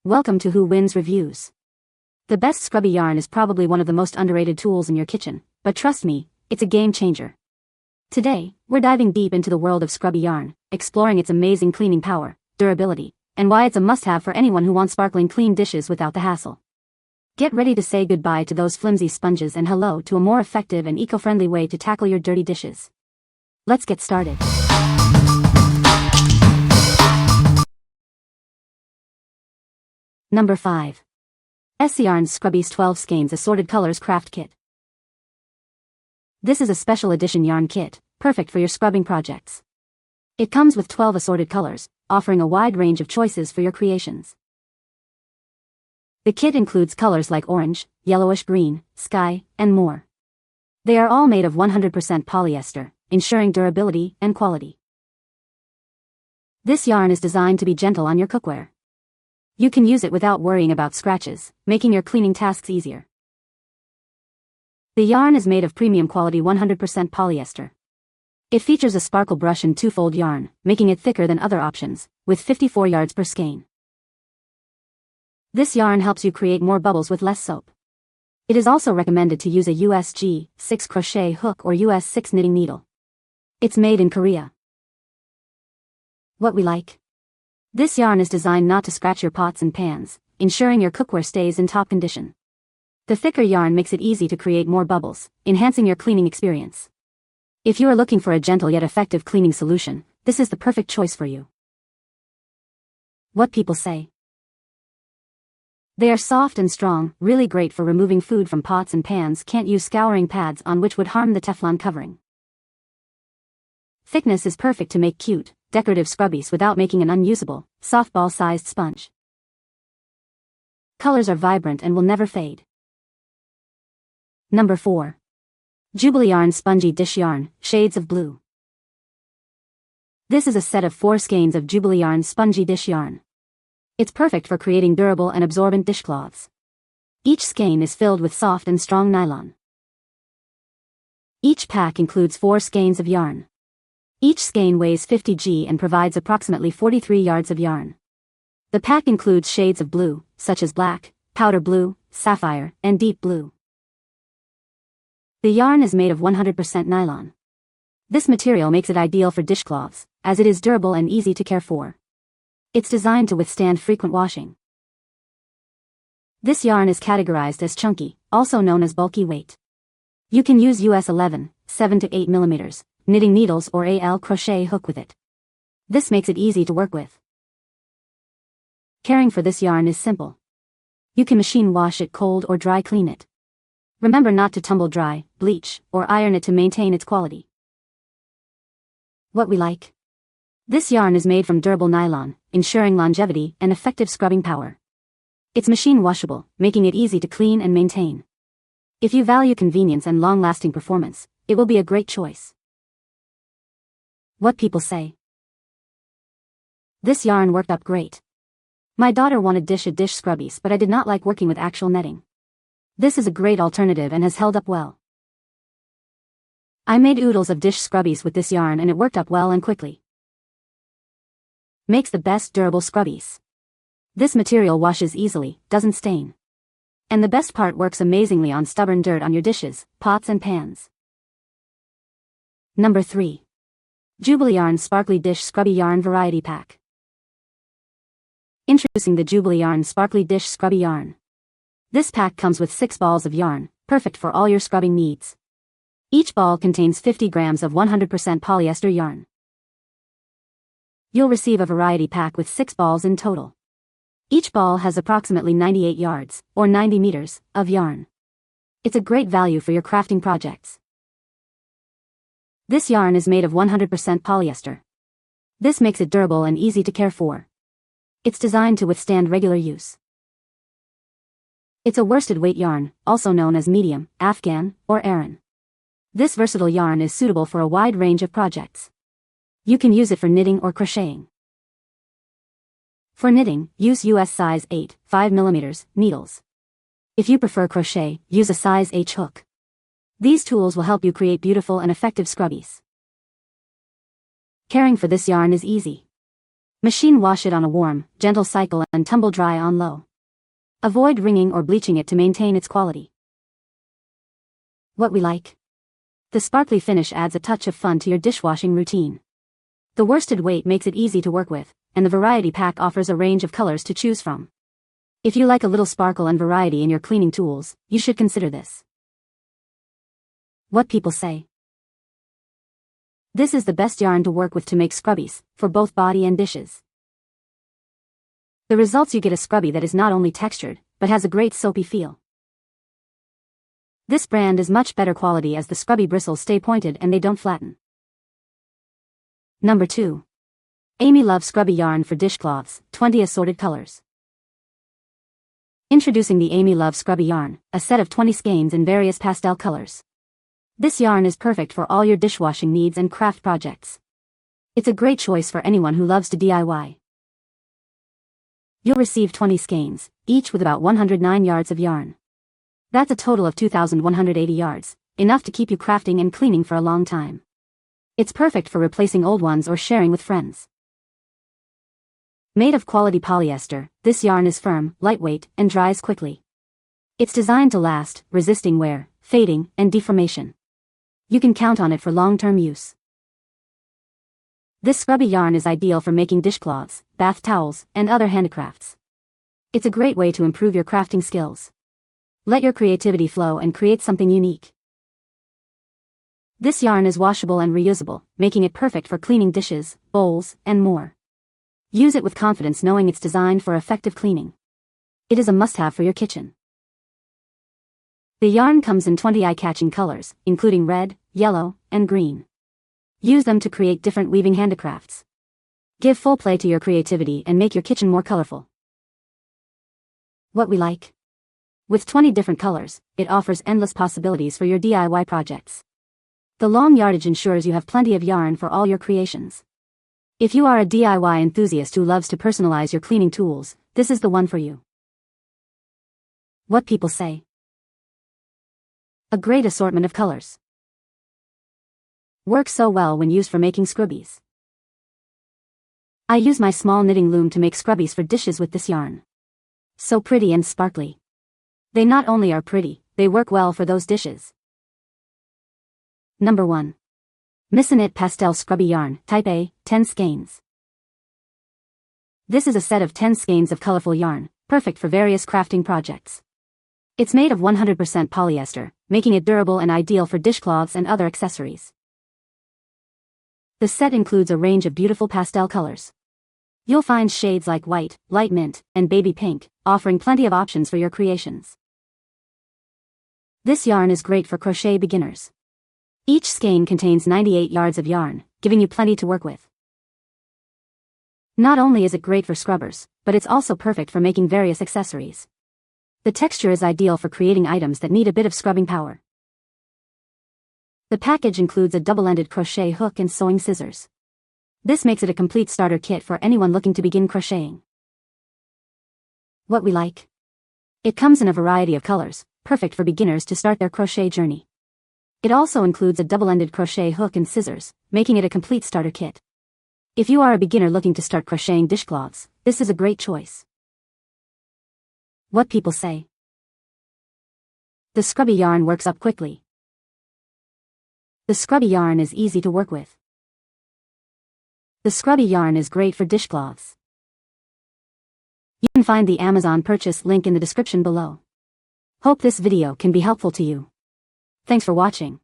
Welcome to Who Wins Reviews. The best Scrubbie yarn is probably one of the most underrated tools in your kitchen, but trust me, it's a game changer. Today, we're diving deep into the world of Scrubbie yarn, exploring its amazing cleaning power, durability, and why it's a must-have for anyone who wants sparkling clean dishes without the hassle. Get ready to say goodbye to those flimsy sponges and hello to a more effective and eco-friendly way to tackle your dirty dishes. Let's get started. Number 5. SCYarn's Scrubbies 12 Skeins Assorted Colors Craft Kit. This is a special edition yarn kit, perfect for your scrubbing projects. It comes with 12 assorted colors, offering a wide range of choices for your creations. The kit includes colors like orange, yellowish green, sky, and more. They are all made of 100% polyester, ensuring durability and quality. This yarn is designed to be gentle on your cookware. You can use it without worrying about scratches, making your cleaning tasks easier. The yarn is made of premium quality 100% polyester. It features a sparkle brush and two-fold yarn, making it thicker than other options, with 54 yards per skein. This yarn helps you create more bubbles with less soap. It is also recommended to use a USG 6 crochet hook or US 6 knitting needle. It's made in Korea. What we like. This yarn is designed not to scratch your pots and pans, ensuring your cookware stays in top condition. The thicker yarn makes it easy to create more bubbles, enhancing your cleaning experience. If you are looking for a gentle yet effective cleaning solution, this is the perfect choice for you. What people say. They are soft and strong, really great for removing food from pots and pans. Can't use scouring pads on which would harm the Teflon covering. Thickness is perfect to make cute, decorative scrubbies without making an unusable, softball-sized sponge. Colors are vibrant and will never fade. Number 4. JubileeYarn Spongy Dish Yarn, Shades of Blue. This is a set of 4 skeins of JubileeYarn Spongy Dish Yarn. It's perfect for creating durable and absorbent dishcloths. Each skein is filled with soft and strong nylon. Each pack includes 4 skeins of yarn. Each skein weighs 50 g and provides approximately 43 yards of yarn. The pack includes shades of blue, such as black, powder blue, sapphire, and deep blue. The yarn is made of 100% nylon. This material makes it ideal for dishcloths, as it is durable and easy to care for. It's designed to withstand frequent washing. This yarn is categorized as chunky, also known as bulky weight. You can use US 11, 7 to 8 mm, knitting needles or AL crochet hook with it. This makes it easy to work with. Caring for this yarn is simple. You can machine wash it cold or dry clean it. Remember not to tumble dry, bleach, or iron it to maintain its quality. What we like. This yarn is made from durable nylon, ensuring longevity and effective scrubbing power. It's machine washable, making it easy to clean and maintain. If you value convenience and long-lasting performance, it will be a great choice. What people say. This yarn worked up great. My daughter wanted dish scrubbies, but I did not like working with actual netting. This is a great alternative and has held up well. I made oodles of dish scrubbies with this yarn and it worked up well and quickly. Makes the best durable scrubbies. This material washes easily, doesn't stain. And the best part, works amazingly on stubborn dirt on your dishes, pots and pans. Number 3. JubileeYarn Sparkly Dish Scrubby Yarn Variety Pack. Introducing the JubileeYarn Sparkly Dish Scrubby Yarn. This pack comes with 6 balls of yarn, perfect for all your scrubbing needs. Each ball contains 50 grams of 100% polyester yarn. You'll receive a variety pack with 6 balls in total. Each ball has approximately 98 yards, or 90 meters, of yarn. It's a great value for your crafting projects. This yarn is made of 100% polyester. This makes it durable and easy to care for. It's designed to withstand regular use. It's a worsted weight yarn, also known as medium, Afghan, or Aran. This versatile yarn is suitable for a wide range of projects. You can use it for knitting or crocheting. For knitting, use US size 8, 5 mm, needles. If you prefer crochet, use a size H hook. These tools will help you create beautiful and effective scrubbies. Caring for this yarn is easy. Machine wash it on a warm, gentle cycle and tumble dry on low. Avoid wringing or bleaching it to maintain its quality. What we like. The sparkly finish adds a touch of fun to your dishwashing routine. The worsted weight makes it easy to work with, and the variety pack offers a range of colors to choose from. If you like a little sparkle and variety in your cleaning tools, you should consider this. What people say. This is the best yarn to work with to make scrubbies, for both body and dishes. The results, you get a scrubby that is not only textured, but has a great soapy feel. This brand is much better quality as the scrubby bristles stay pointed and they don't flatten. Number 2. Amylove Scrubbie Yarn for Dishcloths, 20 assorted colors. Introducing the Amylove Scrubbie Yarn, a set of 20 skeins in various pastel colors. This yarn is perfect for all your dishwashing needs and craft projects. It's a great choice for anyone who loves to DIY. You'll receive 20 skeins, each with about 109 yards of yarn. That's a total of 2,180 yards, enough to keep you crafting and cleaning for a long time. It's perfect for replacing old ones or sharing with friends. Made of quality polyester, this yarn is firm, lightweight, and dries quickly. It's designed to last, resisting wear, fading, and deformation. You can count on it for long-term use. This scrubby yarn is ideal for making dishcloths, bath towels, and other handicrafts. It's a great way to improve your crafting skills. Let your creativity flow and create something unique. This yarn is washable and reusable, making it perfect for cleaning dishes, bowls, and more. Use it with confidence knowing it's designed for effective cleaning. It is a must-have for your kitchen. The yarn comes in 20 eye-catching colors, including red, yellow, and green. Use them to create different weaving handicrafts. Give full play to your creativity and make your kitchen more colorful. What we like. With 20 different colors, it offers endless possibilities for your DIY projects. The long yardage ensures you have plenty of yarn for all your creations. If you are a DIY enthusiast who loves to personalize your cleaning tools, this is the one for you. What people say. A great assortment of colors. Works so well when used for making scrubbies. I use my small knitting loom to make scrubbies for dishes with this yarn. So pretty and sparkly. They not only are pretty, they work well for those dishes. Number 1. Misoknit Pastel Scrubbie Yarn, Type A, 10 skeins. This is a set of 10 skeins of colorful yarn, perfect for various crafting projects. It's made of 100% polyester, making it durable and ideal for dishcloths and other accessories. The set includes a range of beautiful pastel colors. You'll find shades like white, light mint, and baby pink, offering plenty of options for your creations. This yarn is great for crochet beginners. Each skein contains 98 yards of yarn, giving you plenty to work with. Not only is it great for scrubbers, but it's also perfect for making various accessories. The texture is ideal for creating items that need a bit of scrubbing power. The package includes a double-ended crochet hook and sewing scissors. This makes it a complete starter kit for anyone looking to begin crocheting. What we like. It comes in a variety of colors, perfect for beginners to start their crochet journey. It also includes a double-ended crochet hook and scissors, making it a complete starter kit. If you are a beginner looking to start crocheting dishcloths, this is a great choice. What people say. The scrubby yarn works up quickly. The scrubby yarn is easy to work with. The scrubby yarn is great for dishcloths. You can find the Amazon purchase link in the description below. Hope this video can be helpful to you. Thanks for watching.